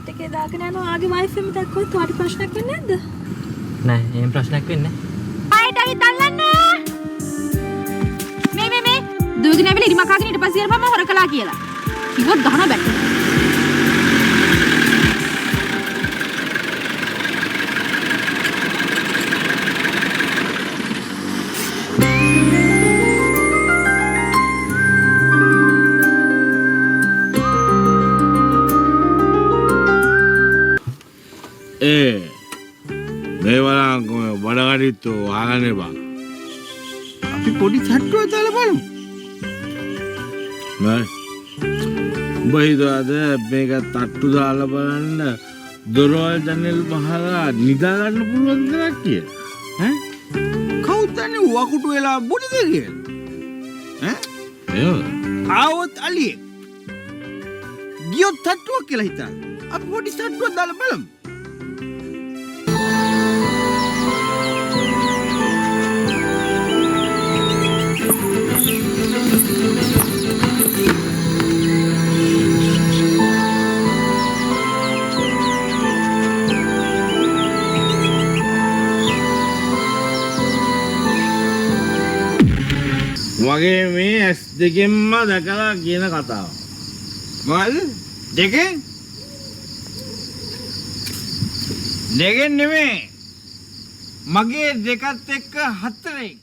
Gate එකේ දාගෙන යනවා. ආගේ වයිෆ් එක දැක්කොත් ඔයාට ප්‍රශ්නයක් වෙන්නේ නැද්ද? නෑ එහෙම ප්‍රශ්නයක් වෙන්නේ නෑ. ආයෙත් ඇවිත් අල්ලන්න. මේ දුවගෙන ඇවිල්ලා ඉරි මකාගෙන ඊට පස්සේ යනවා මම හොර කළා කියලා. කිව්වොත් ගහනවා බැට. මේ වරන් බඩගඩිත්තු අහගන්න බා. අපි පොඩි චට්ටුවක් දාලා බලමු. නෑ. උඹ හිතුවද මේක තට්ටු දාලා බලන්න දොරවල් ජනෙල් බහලා නිදා ගන්න පුළුවන් දෙයක් කියලා. ඈ? කවුද දන්නේ වකුටු වෙලා බොඩිද කියලා? ඈ? ආවොත් අලියෙක්. ගියොත් තට්ටුවක් කියලා හිතන්න. අපි පොඩි තට්ටුවක් දාලා බලමු. වගේ මේ ඇස් දෙකෙන්ම දැකලා කියන කතාව. මොකද? දෙකෙන්? දෙකෙන් නෙමෙයි. මගේ දෙකත් එක්ක හතරෙන්.